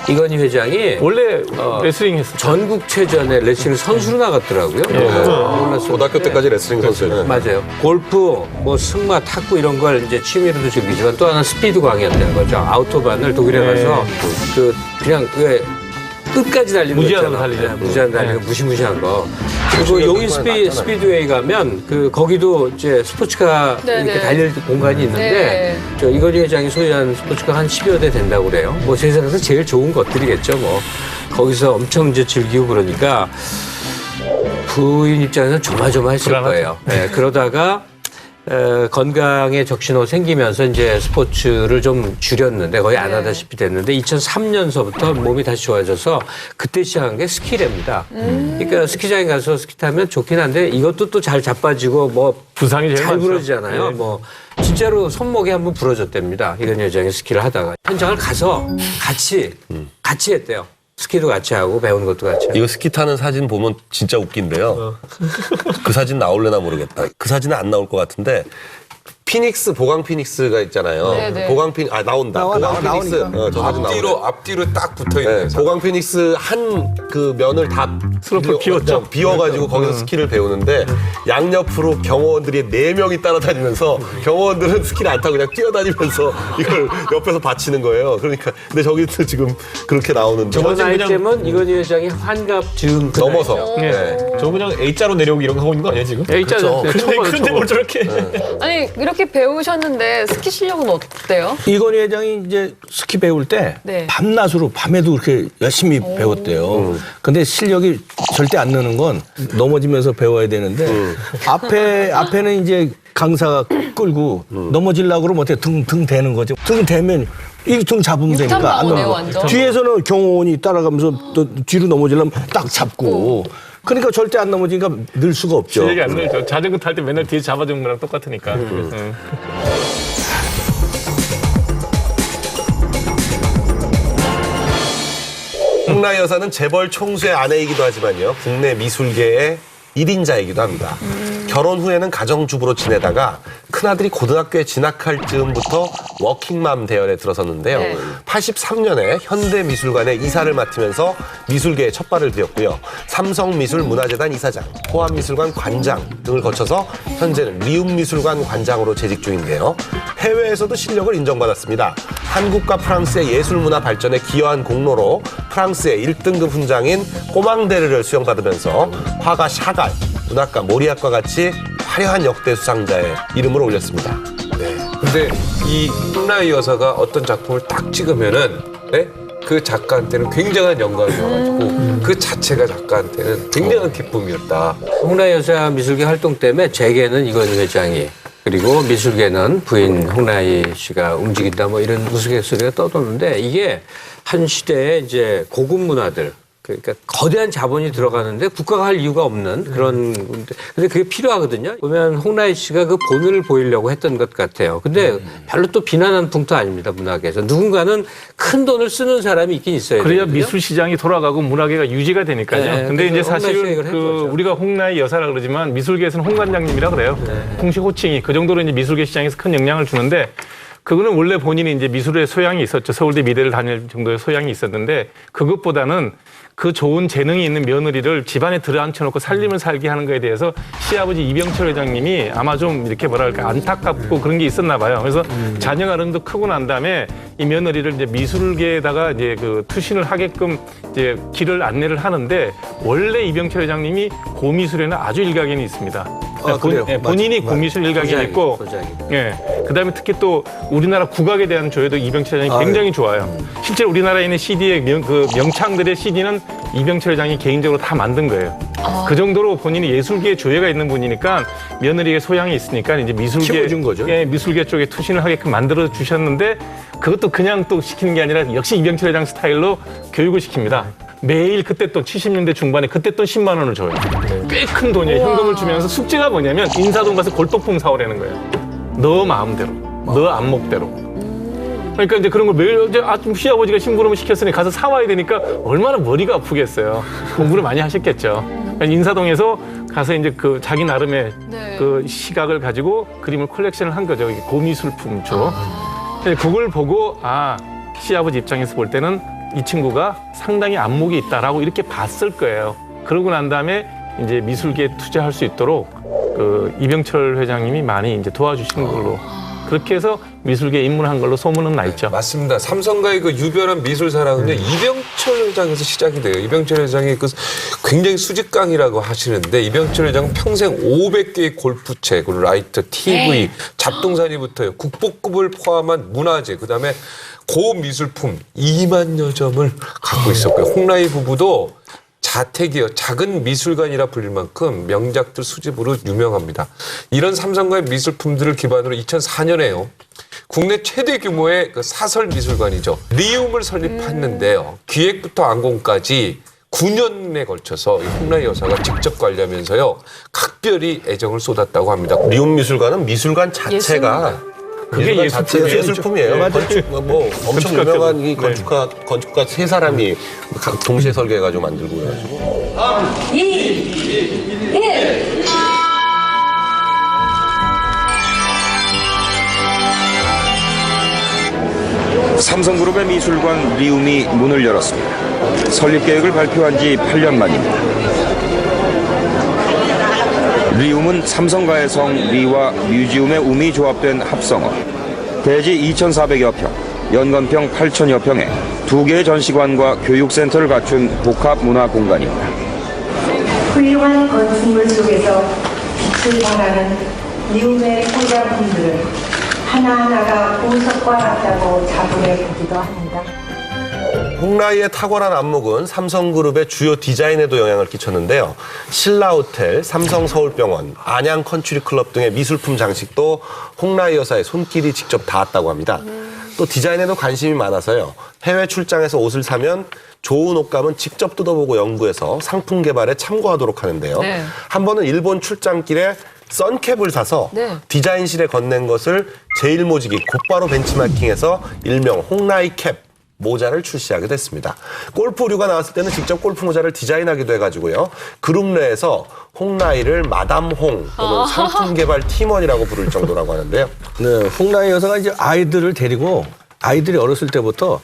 S6: 이건희 회장이
S5: 원래 레슬링 했어.
S6: 전국체전에 레슬링 선수로 나갔더라고요. 몰랐어요.
S3: 고등학교 때까지 레슬링 선수였는데.
S6: 맞아요. 골프, 뭐 승마, 탁구 이런 걸 이제 취미로도 즐기지만 또 하나 스피드광이었다는 거죠. 아우토반을 독일에 가서 그냥 왜 끝까지 달리는 거
S5: 무제한으로
S6: 있잖아.
S5: 달리죠.
S6: 네, 무제한 달리는 거, 무시무시한 거. 그리고 용인 스피드웨이 가면 거기도 이제 스포츠카
S2: 네네.
S6: 이렇게 달릴 공간이 있는데
S2: 네.
S6: 저 이건희 회장이 소유한 스포츠카 한 10여 대 된다고 그래요. 뭐 세상에서 제일 좋은 것들이겠죠. 뭐 거기서 엄청 이제 즐기고 그러니까 부인 입장에서는 조마조마했을
S5: 불안하죠.
S6: 거예요. 네, 그러다가 건강에 적신호 생기면서 이제 스포츠를 좀 줄였는데 거의 안 하다시피 됐는데 2003년서부터 몸이 다시 좋아져서 그때 시작한 게 스키랍니다. 그러니까 스키장에 가서 스키 타면 좋긴 한데 이것도 또 잘 자빠지고 뭐
S5: 부상이 제일
S6: 잘
S5: 많죠.
S6: 부러지잖아요.
S5: 네.
S6: 뭐 진짜로 손목이 한번 부러졌답니다. 이건 여장이 스키를 하다가 현장을 가서 같이 했대요. 스키도 같이 하고 배우는 것도 같이 하고.
S3: 이거 스키 타는 사진 보면 진짜 웃긴데요. 그 사진 나올려나 모르겠다. 그 사진은 안 나올 것 같은데 보강 피닉스가 있잖아요.
S2: 네네.
S3: 나온다.
S4: 나와,
S3: 보강 피닉스.
S4: 나오니까.
S3: 저 사진 나오네.
S7: 앞뒤로 딱 붙어 있네.
S3: 네, 보강 피닉스 한 그 면을 다
S5: 슬로프 비웠죠.
S3: 비워가지고 거기서 스키를 배우는데 양옆으로 경호원들이 4명이 따라다니면서 경호원들은 스키를 안 타고 그냥 뛰어다니면서 이걸 옆에서 받치는 거예요. 그러니까 근데 저기도 지금 그렇게 나오는데
S6: 저 나이쯤은 이건희 회장이 환갑 즈음
S3: 넘어서.
S5: 네.
S3: 네.
S8: 저 그냥 A자로 내려오기 이런 거 하고 있는 거 아니에요 지금?
S5: A자죠.
S8: 근데 뭘 저렇게?
S2: 아니 이렇게 배우셨는데 스키 실력은 어때요?
S4: 이건희 회장이 이제 스키 배울 때
S2: 네.
S4: 밤에도 그렇게 열심히 배웠대요. 근데 실력이 절대 안 느는 건 넘어지면서 배워야 되는데 앞에는 이제 강사가 끌고 넘어지려고 그러면 어떻게 등 대는 거죠. 등 대면 이 등 잡으면 되니까 안
S2: 육탄방어네요,
S4: 넘어가.
S2: 완전.
S4: 뒤에서는 경호원이 따라가면서 또 뒤로 넘어지려면 딱 잡고 그러니까 절대 안 넘어지니까 늘 수가 없죠.
S5: 실력이 안 늘죠. 자전거 탈 때 맨날 뒤에 잡아주는 거랑 똑같으니까.
S3: 홍라희 여사는 재벌 총수의 아내이기도 하지만요. 국내 미술계의 1인자이기도 합니다. 결혼 후에는 가정주부로 지내다가 큰아들이 고등학교에 진학할 즈음부터 워킹맘 대열에 들어섰는데요.
S2: 네.
S3: 83년에 현대미술관에 이사를 맡으면서 미술계에 첫 발을 디뎠고요. 삼성미술문화재단 이사장, 호암미술관 관장 등을 거쳐서 현재는 리움미술관 관장으로 재직 중인데요. 해외에서도 실력을 인정받았습니다. 한국과 프랑스의 예술문화 발전에 기여한 공로로 프랑스의 1등급 훈장인 꼬망데르를 수여받으면서 화가 샤갈, 문학가 모리아과 같이 화려한 역대 수상자의 이름을 올렸습니다. 네.
S7: 근데 이 홍라희 여사가 어떤 작품을 딱 찍으면은 네? 그 작가한테는 굉장한 영광이어가지고 그 자체가 작가한테는 굉장한 기쁨이었다.
S6: 홍라희 여사 미술계 활동 때문에 재계는 이건희 회장이 그리고 미술계는 부인 홍라희 씨가 움직인다 뭐 이런 우스갯소리가 떠도는데 이게 한 시대에 이제 고급 문화들 그러니까 거대한 자본이 들어가는데 국가가 할 이유가 없는 그런 근데 그게 필요하거든요. 보면 홍라희 씨가 그 본을 보이려고 했던 것 같아요. 근데 별로 또 비난하는 풍토 아닙니다. 문학에서 누군가는 큰 돈을 쓰는 사람이 있긴 있어요.
S5: 그래야 미술 시장이 돌아가고 문화계가 유지가 되니까요.
S6: 네,
S5: 근데 이제
S6: 그래서 홍라희 씨가
S5: 사실
S6: 이걸 한 거죠.
S5: 우리가 홍라희 여사라 그러지만 미술계에서는 홍 관장님이라 그래요. 공식 호칭이 그 정도로 이제 미술계 시장에서 큰 영향을 주는데 그거는 원래 본인이 이제 미술의 소양이 있었죠. 서울대 미대를 다닐 정도의 소양이 있었는데 그것보다는 그 좋은 재능이 있는 며느리를 집안에 들어앉혀놓고 살림을 살게 하는 거에 대해서 시아버지 이병철 회장님이 아마 좀 이렇게 뭐랄까 안타깝고 그런 게 있었나 봐요. 그래서 자녀가 어느 정도 크고 난 다음에 이 며느리를 이제 미술계에다가 이제 그 투신을 하게끔 이제 길을 안내를 하는데 원래 이병철 회장님이 고미술에는 아주 일가견이 있습니다.
S4: 그래요?
S5: 본인이 고미술 일가견이 있고, 예. 그다음에 특히 또 우리나라 국악에 대한 조예도 이병철 회장이 굉장히 좋아요. 실제로 우리나라에 있는 CD의 명창들의 CD는 이병철 회장이 개인적으로 다 만든 거예요. 그 정도로 본인이 예술계에 조예가 있는 분이니까 며느리의 소양이 있으니까 이제
S4: 키워준 거죠.
S5: 미술계 쪽에 투신을 하게끔 만들어 주셨는데 그것도 그냥 또 시키는 게 아니라 역시 이병철 회장 스타일로 교육을 시킵니다. 매일 그때 돈 70년대 중반에 그때 돈 10만 원을 줘요. 꽤 큰 돈이에요. 현금을 주면서 숙제가 뭐냐면 인사동 가서 골동품 사오라는 거예요. 너 마음대로, 너 안목대로. 그러니까 이제 그런 걸 매일 이제 시아버지가 심부름을 시켰으니 가서 사와야 되니까 얼마나 머리가 아프겠어요. 공부를 많이 하셨겠죠. 그러니까 인사동에서 가서 이제 그 자기 나름의 그 시각을 가지고 그림을 컬렉션을 한 거죠. 이게 고미술품 쪽. 그걸 보고 시아버지 입장에서 볼 때는 이 친구가 상당히 안목이 있다라고 이렇게 봤을 거예요. 그러고 난 다음에 이제 미술계에 투자할 수 있도록 그 이병철 회장님이 많이 이제 도와주신 걸로 그렇게 해서 미술계에 입문한 걸로 소문은 나 있죠.
S7: 맞습니다. 삼성가의 그 유별한 미술 사랑은요, 이병철 회장에서 시작이 돼요. 이병철 회장이 그 굉장히 수직강이라고 하시는데, 이병철 회장은 평생 500개의 골프채, 그리고 라이터, TV, 잡동사니부터요, 국보급을 포함한 문화재, 그 다음에 고미술품 2만여 점을 갖고 있었고요. 홍라이 부부도 자택이요, 작은 미술관이라 불릴 만큼 명작들 수집으로 유명합니다. 이런 삼성가의 미술품들을 기반으로 2004년에요. 국내 최대 규모의 그 사설 미술관이죠. 리움을 설립했는데요. 기획부터 안공까지 9년에 걸쳐서 홍라이 여사가 직접 관리하면서요, 각별히 애정을 쏟았다고 합니다.
S3: 리움 미술관은 미술관 자체가
S5: 그게
S3: 예술품이에요. 뭐 엄청 유명한 이 건축가 세 사람이 동시에 설계해가지고 만들고 그래가지고.
S10: 3, 2, 1.
S11: 삼성그룹의 미술관 리움이 문을 열었습니다. 설립 계획을 발표한 지 8년 만입니다. 리움은 삼성가의 성 리와 뮤지움의 움이 조합된 합성어. 대지 2,400여 평, 연건평 8,000여 평에 2개의 전시관과 교육센터를 갖춘 복합문화 공간입니다.
S10: 훌륭한 건축물 속에서 빛을 발하는 리움의 소장품들은 하나하나가 보석과 같다고 자부해 보기도 합니다.
S3: 홍라이의 탁월한 안목은 삼성그룹의 주요 디자인에도 영향을 끼쳤는데요. 신라호텔, 삼성서울병원, 안양컨츄리클럽 등의 미술품 장식도 홍라이 여사의 손길이 직접 닿았다고 합니다. 또 디자인에도 관심이 많아서요. 해외 출장에서 옷을 사면 좋은 옷감은 직접 뜯어보고 연구해서 상품 개발에 참고하도록 하는데요. 한 번은 일본 출장길에 선캡을 사서 디자인실에 건넨 것을 제일모직이 곧바로 벤치마킹해서 일명 홍라이 캡 모자를 출시하게 됐습니다. 골프류가 나왔을 때는 직접 골프 모자를 디자인하기도 해가지고요. 그룹 내에서 홍라이를 마담 홍 또는 상품 개발 팀원이라고 부를 정도라고 하는데요.
S4: 네, 홍라이 여사가 이제 아이들을 데리고 아이들이 어렸을 때부터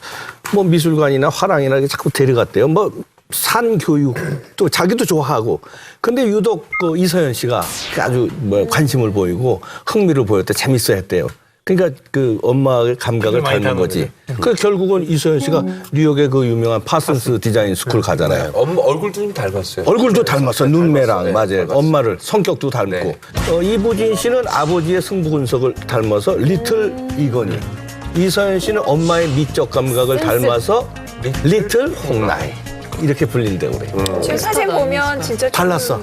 S4: 뭐 미술관이나 화랑이나 이렇게 자꾸 데려갔대요. 뭐 산교육 또 자기도 좋아하고. 근데 유독 그 이서연 씨가 아주 뭐 관심을 보이고 흥미를 보였대. 재밌어했대요. 그러니까 그 엄마의 감각을 닮은 거지. 그 결국은 이서연 씨가 뉴욕의 그 유명한 파슨스 디자인 스쿨 가잖아요.
S7: 얼굴도 좀 닮았어요.
S4: 얼굴도 닮았어. 눈매랑 맞아요. 엄마를 성격도 닮고. 이부진 씨는 아버지의 승부근석을 닮아서 리틀 이건희. 이서연 씨는 엄마의 미적 감각을 닮아서 리틀 홍라이. 이렇게 불린대 우리.
S1: 지금 사진 보면 진짜
S4: 달랐어.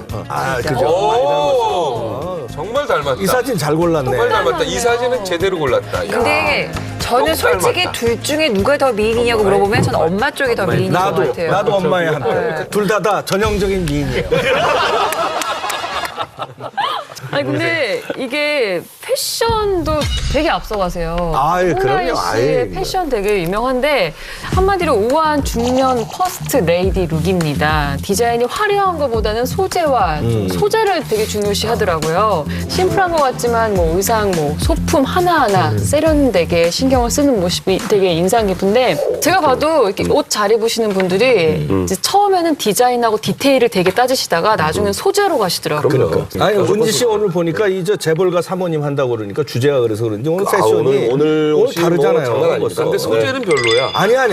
S4: 그죠.
S7: 오, 정말 닮았다.
S4: 이 사진 잘 골랐네.
S7: 정말 닮았다. 이 사진은 제대로 골랐다.
S1: 근데 저는
S7: 너무
S1: 솔직히
S7: 닮았다.
S1: 둘 중에 누가 더 미인이냐고 물어보면 저는 엄마 쪽이 더 미인인 것 같아요.
S4: 나도 엄마의 한편. 둘 다 전형적인 미인이에요.
S2: 아니 근데 이게 패션도 되게 앞서가세요.
S4: 아이,
S2: 홍라이
S4: 그럼요.
S2: 씨의
S4: 아이,
S2: 패션 되게 유명한데 한마디로 우아한 중년 퍼스트 레이디 룩입니다. 디자인이 화려한 것보다는 소재와 소재를 되게 중요시 하더라고요. 심플한 것 같지만 뭐 의상, 뭐 소품 하나하나 세련되게 신경을 쓰는 모습이 되게 인상 깊은데 제가 봐도 이렇게 옷 잘 입으시는 분들이 이제 처음에는 디자인하고 디테일을 되게 따지시다가 나중엔 소재로 가시더라고요.
S4: 아니 은지 씨 오늘 보니까 이제 재벌가 사모님 한다고 그러니까 주제가 그래서 그런지 오늘 패션이
S3: 오늘 옷이
S4: 다르잖아요.
S3: 뭐 장난 아닙니다.
S7: 근데 소재는 별로야.
S4: 아니야.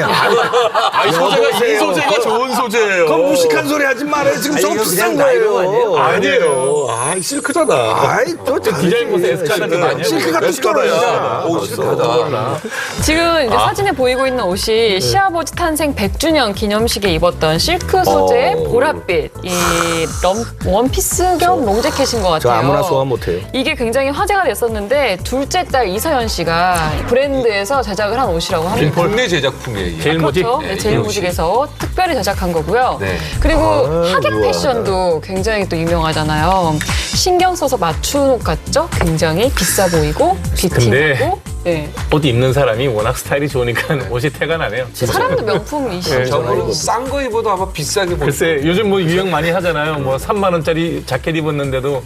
S7: 소재가 좋은 소재예요.
S4: 그럼 무식한 소리 하지 말아요. 지금 좀 비싼 거예요.
S3: 아니에요. 실크잖아.
S4: 아이 또
S5: 디자인 보세요. 에스카라도 많이
S4: 실크가 또 떨어지잖아.
S7: 오, 실크하다.
S2: 지금 이제 사진에 보이고 있는 옷이 시아버지 탄생 100주년 기념식에 입었던 실크 소재의 보랏빛 이 원피스 겸 좀 롱재켓인 것
S4: 저
S2: 같아요.
S4: 아무나 소화 못해요.
S2: 이게 굉장히 화제가 됐었는데 둘째 딸 이서연 씨가 브랜드에서 제작을 한 옷이라고 합니다.
S7: 국내 제작품이에요.
S5: 제일 모직.
S2: 그렇죠. 네, 제일모직에서 특별히 제작한 거고요.
S7: 네.
S2: 그리고 하객 패션도 굉장히 또 유명하잖아요. 신경 써서 맞춘 옷 같죠? 굉장히 비싸 보이고 비팅하고. 네.
S5: 옷 입는 사람이 워낙 스타일이 좋으니까 옷이 태가 나네요.
S2: 사람도 명품이시죠.
S7: 저분은 싼 거 입어도 아마 비싸게 보일
S5: 글쎄 요즘 뭐 유행 많이 하잖아요. 뭐 3만 원짜리 자켓 입었는데도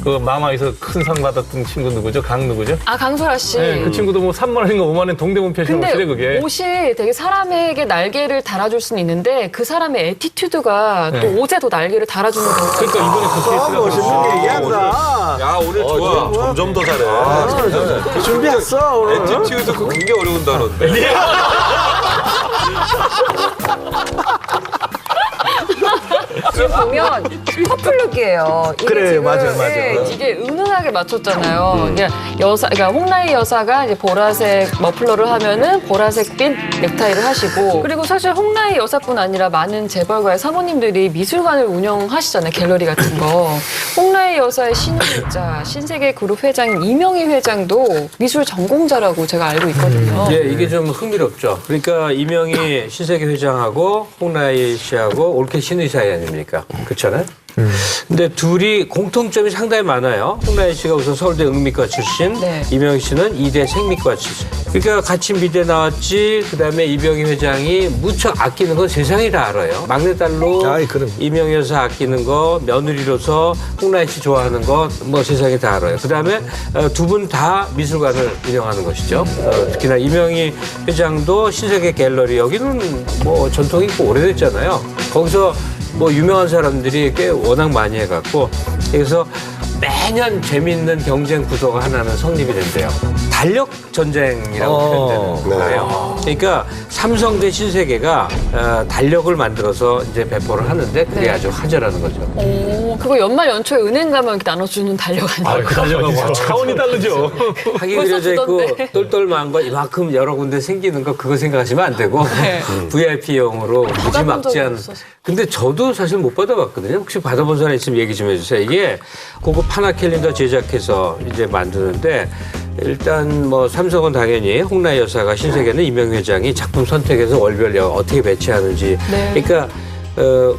S5: 그 마마에서 큰 상 받았던 친구 누구죠? 강 누구죠?
S2: 아, 강소라 씨.
S5: 네, 그 친구도 뭐 3만 원인가 5만 원 동대문 패션
S2: 근데
S5: 옷이래 그게.
S2: 옷이 되게 사람에게 날개를 달아줄 수는 있는데 그 사람의 애티튜드가 또 옷에도 날개를 달아주는 거예요.
S5: 그러니까 이번에 그 케이스가
S4: 멋있는 얘기한다.
S7: 야, 오늘 좋아.
S3: 점점 더 잘해.
S4: 준비했어 오늘.
S7: 애티튜드 그거 굉장히 어려운 단어인데.
S1: 지금 보면 커플룩이에요. 이게
S4: 그래,
S1: 지금,
S4: 맞아.
S2: 이게 은은하게 맞췄잖아요. 그러니까 홍라이 여사가 이제 보라색 머플러를 하면은 보라색빛 넥타이를 하시고 그리고 사실 홍라이 여사뿐 아니라 많은 재벌가의 사모님들이 미술관을 운영하시잖아요. 갤러리 같은 거. 홍라이 여사의 신임자 신세계 그룹 회장인 이명희 회장도 미술 전공자라고 제가 알고 있거든요.
S6: 예, 이게 좀 흥미롭죠. 그러니까 이명희 신세계 회장하고 홍라이 씨하고 올케 신의 사이 아닙니까? 그렇잖아요. 근데 둘이 공통점이 상당히 많아요. 홍라이 씨가 우선 서울대 응미과 출신,
S2: 네.
S6: 이명희 씨는 이대 생미과 출신. 그러니까 같이 미대 나왔지. 그다음에 이명희 회장이 무척 아끼는 건 세상이 다 알아요. 막내딸로
S4: 아이, 그럼.
S6: 이명희 여사 아끼는 거, 며느리로서 홍라이 씨 좋아하는 거, 뭐 세상이 다 알아요. 그다음에 두 분 다 미술관을 운영하는 것이죠. 특히나 이명희 회장도 신세계 갤러리, 여기는 뭐 전통이 있고 오래됐잖아요. 거기서 뭐 유명한 사람들이 꽤 워낙 많이 해갖고 그래서 매년 재미있는 경쟁 구도가 하나는 성립이 된대요. 달력 전쟁이라고 표현되는 거예요. 그러니까 삼성 대 신세계가 달력을 만들어서 이제 배포를 하는데 그게
S2: 네.
S6: 아주 화제라는 거죠.
S2: 오, 그거 연말 연초에 은행 가면 이렇게 나눠주는 달력 아니에요?
S5: 그 달려가고 차원이 다르죠.
S6: 하기
S2: 벌써
S6: 그려져 있고
S2: 주던데.
S6: 똘똘한 거 이만큼 여러 군데 생기는 거 그거 생각하시면 안 되고
S2: 네.
S6: VIP용으로 무지막지한.
S2: 적이 없어서.
S6: 근데 저도 사실 못 받아봤거든요. 혹시 받아본 사람 있으면 얘기 좀 해주세요. 이게 고급 하나 캘린더 제작해서 이제 만드는데 일단 뭐 삼성은 당연히 홍라이 여사가 신세계는 이명희 회장이 작품 선택해서 월별 어떻게 배치하는지.
S2: 네.
S6: 그러니까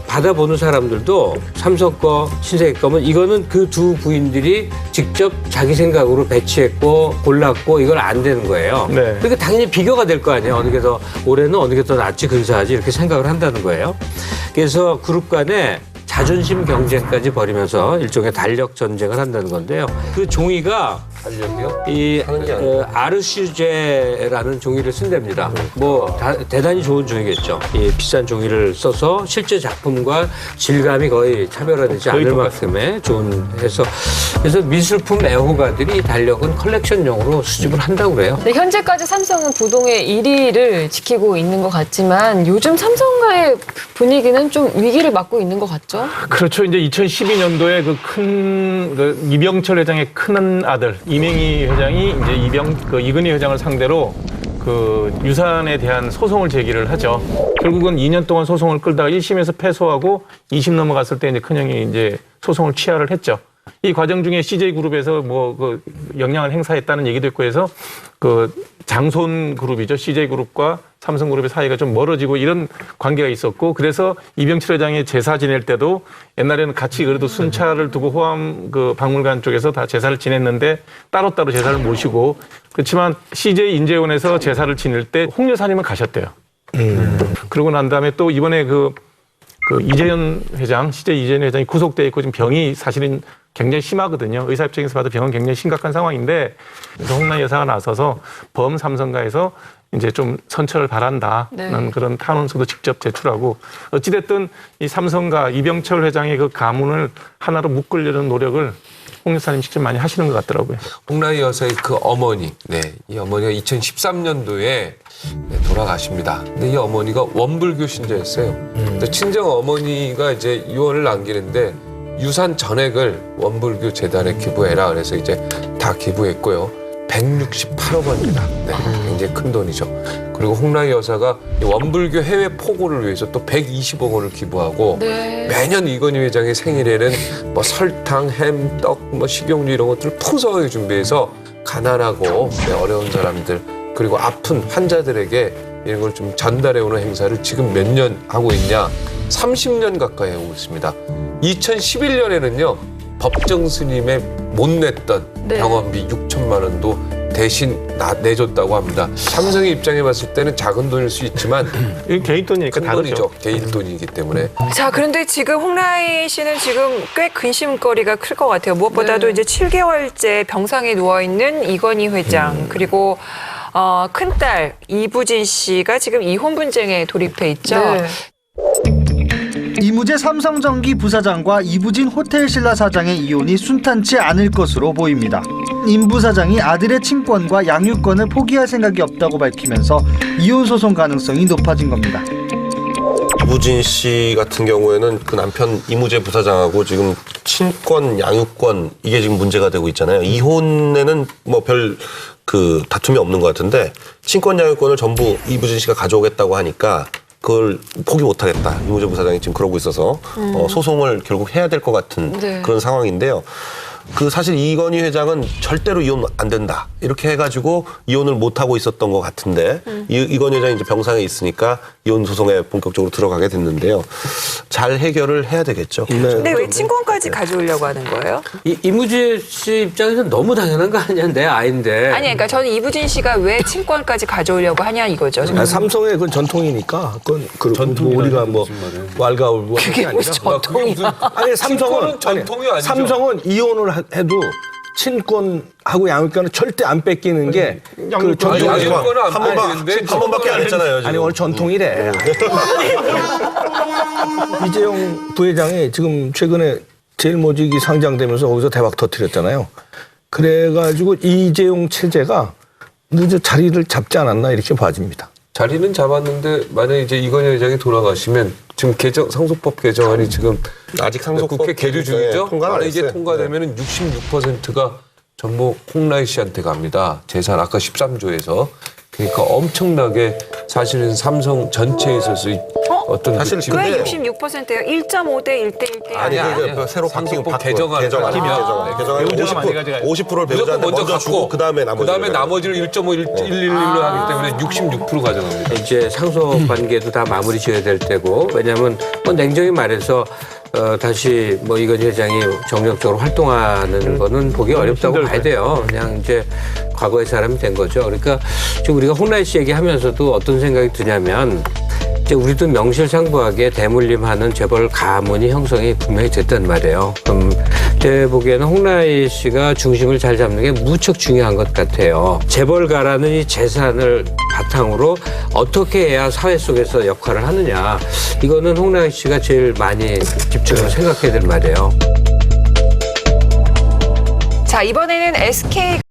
S6: 받아보는 사람들도 삼성 거, 신세계 거면 이거는 그 두 부인들이 직접 자기 생각으로 배치했고 골랐고 이건 안 되는 거예요.
S5: 네.
S6: 그러니까 당연히 비교가 될 거 아니에요. 어느 게 더 올해는 어느 게 더 낫지 근사하지 이렇게 생각을 한다는 거예요. 그래서 그룹 간에 자존심 경쟁까지 벌이면서 일종의 달력 전쟁을 한다는 건데요. 그 종이가
S3: 달력이요?
S6: 이 아르슈제라는 종이를 쓴답니다. 뭐 대단히 좋은 종이겠죠. 이 비싼 종이를 써서 실제 작품과 질감이 거의 차별화되지
S5: 거의
S6: 않을 만큼의 좋은 해서 그래서 미술품 애호가들이 이 달력은 컬렉션용으로 수집을 한다고 그래요.
S2: 네, 현재까지 삼성은 부동의 1위를 지키고 있는 것 같지만 요즘 삼성가의 분위기는 좀 위기를 맞고 있는 것 같죠?
S5: 그렇죠. 이제 2012년도에 그 이병철 회장의 큰 아들 이명희 회장이 이제 이근희 회장을 상대로 그 유산에 대한 소송을 제기를 하죠. 결국은 2년 동안 소송을 끌다가 1심에서 패소하고 2심 넘어갔을 때 이제 큰형이 이제 소송을 취하를 했죠. 이 과정 중에 CJ그룹에서 뭐 그 영향을 행사했다는 얘기도 있고 해서 그 장손 그룹이죠. CJ그룹과 삼성그룹의 사이가 좀 멀어지고 이런 관계가 있었고 그래서 이병철 회장이 제사 지낼 때도 옛날에는 같이 그래도 순찰을 두고 호암 그 박물관 쪽에서 다 제사를 지냈는데 따로따로 제사를 모시고 그렇지만 CJ 인재원에서 제사를 지낼 때 홍 여사님은 가셨대요. 그러고 난 다음에 또 이번에 그 이재현 회장, CJ 이재현 회장이 구속돼 있고 지금 병이 사실은 굉장히 심하거든요. 의사 입장에서 봐도 병은 굉장히 심각한 상황인데 그래서 홍라이 여사가 나서서 범 삼성가에서 이제 좀 선처를 바란다는
S2: 네.
S5: 그런 탄원서도 직접 제출하고 어찌됐든 이 삼성가 이병철 회장의 그 가문을 하나로 묶으려는 노력을 홍 여사님 직접 많이 하시는 것 같더라고요.
S7: 홍라이 여사의 그 어머니, 이 어머니가 2013년도에 돌아가십니다. 근데 이 어머니가 원불교 신자였어요. 근데 친정 어머니가 이제 유언을 남기는데 유산 전액을 원불교 재단에 기부해라. 그래서 이제 다 기부했고요. 168억 원입니다. 네, 굉장히 큰 돈이죠. 그리고 홍라희 여사가 이 원불교 해외 포고를 위해서 또 120억 원을 기부하고 매년 이건희 회장의 생일에는 뭐 설탕, 햄, 떡, 뭐 식용유 이런 것들을 풍성하게 준비해서 가난하고 어려운 사람들 그리고 아픈 환자들에게 이런 걸 좀 전달해오는 행사를 지금 몇 년 하고 있냐? 30년 가까이 하고 있습니다. 2011년에는요. 법정 스님에 못 냈던 병원비 6천만 원도 대신 내줬다고 합니다. 삼성의 입장에 봤을 때는 작은 돈일 수 있지만
S5: 이건 개인 돈이니까
S7: 큰
S5: 다르죠.
S7: 돈이죠. 개인 돈이기 때문에.
S1: 자, 그런데 지금 홍라희 씨는 지금 꽤 근심거리가 클 것 같아요. 무엇보다도 이제 7개월째 병상에 누워있는 이건희 회장, 그리고 큰딸 이부진 씨가 지금 이혼 분쟁에 돌입해 있죠.
S12: 이무재 삼성전기 부사장과 이부진 호텔신라 사장의 이혼이 순탄치 않을 것으로 보입니다. 임 부사장이 아들의 친권과 양육권을 포기할 생각이 없다고 밝히면서 이혼 소송 가능성이 높아진 겁니다.
S3: 이부진 씨 같은 경우에는 그 남편 이무재 부사장하고 지금 친권, 양육권 이게 지금 문제가 되고 있잖아요. 이혼에는 뭐 별 그 다툼이 없는 것 같은데 친권, 양육권을 전부 이부진 씨가 가져오겠다고 하니까 그걸 포기 못하겠다. 이무재 부사장이 지금 그러고 있어서 소송을 결국 해야 될 것 같은 그런 상황인데요. 그 사실 이건희 회장은 절대로 이혼 안 된다 이렇게 해가지고 이혼을 못 하고 있었던 것 같은데 이건희 회장이 이제 병상에 있으니까 이혼 소송에 본격적으로 들어가게 됐는데요. 잘 해결을 해야 되겠죠.
S1: 근데 왜 친권까지 가져오려고 하는 거예요?
S6: 이무재 씨 입장에서 너무 당연한 거 아니야? 내 아이인데.
S1: 아니, 그러니까 저는 이부진 씨가 왜 친권까지 가져오려고 하냐 이거죠.
S4: 아니, 삼성의 그건 전통이니까 그건 뭐 우리가 뭐 왈가왈부
S1: 그게 무슨 전통이야?
S4: 아니 삼성은
S7: 전통이 아니죠.
S4: 삼성은 이혼을 해도 친권하고 양육권은 절대 안 뺏기는 게 그 전통이에요.
S7: 양육권은 안 뺏기는데
S3: 한 번밖에 안 했잖아요. 지금.
S4: 아니 오늘 전통이래. 이재용 부회장이 지금 최근에 제일모직이 상장되면서 거기서 대박 터뜨렸잖아요. 그래가지고 이재용 체제가 늦어 자리를 잡지 않았나 이렇게 봐집니다.
S7: 자리는 잡았는데 만약에 이제 이건희 회장이 돌아가시면 지금 상속법 개정안이 지금
S3: 아직 상속법
S7: 국회 계류 중이죠.
S3: 통과는 안
S7: 만약 이게
S3: 했어요.
S7: 통과되면 66%가 전부 홍라희 씨한테 갑니다. 재산 아까 13조에서. 그러니까 엄청나게 사실은 삼성 전체에 있어서 어떤
S3: 사실
S7: 지금
S1: 왜
S3: 근데요.
S1: 66%예요? 1.5대 1대 1대
S3: 아니
S1: 아니야?
S3: 그 새로 바뀐
S7: 상속법 개정안
S3: 개정안 50%를 배우자한테 먼저 주고 그다음에
S7: 나머지를 1.511로 하기 때문에 66% 가져갑니다.
S6: 이제 상속 관계도 다 마무리 지어야 될 때고 왜냐하면 뭐 냉정히 말해서 다시 뭐 이건희 회장이 정력적으로 활동하는 거는 보기 어렵다고 봐야 돼요. 그냥 이제 과거의 사람이 된 거죠. 그러니까 지금 우리가 홍라희 씨 얘기하면서도 어떤 생각이 드냐면 이제 우리도 명실상부하게 대물림하는 재벌 가문이 형성이 분명히 됐단 말이에요. 그럼 제 보기에는 홍라희 씨가 중심을 잘 잡는 게 무척 중요한 것 같아요. 재벌가라는 이 재산을 바탕으로 어떻게 해야 사회 속에서 역할을 하느냐. 이거는 홍라희 씨가 제일 많이 집중해서 생각해야 될 말이에요.
S1: 자, 이번에는 SK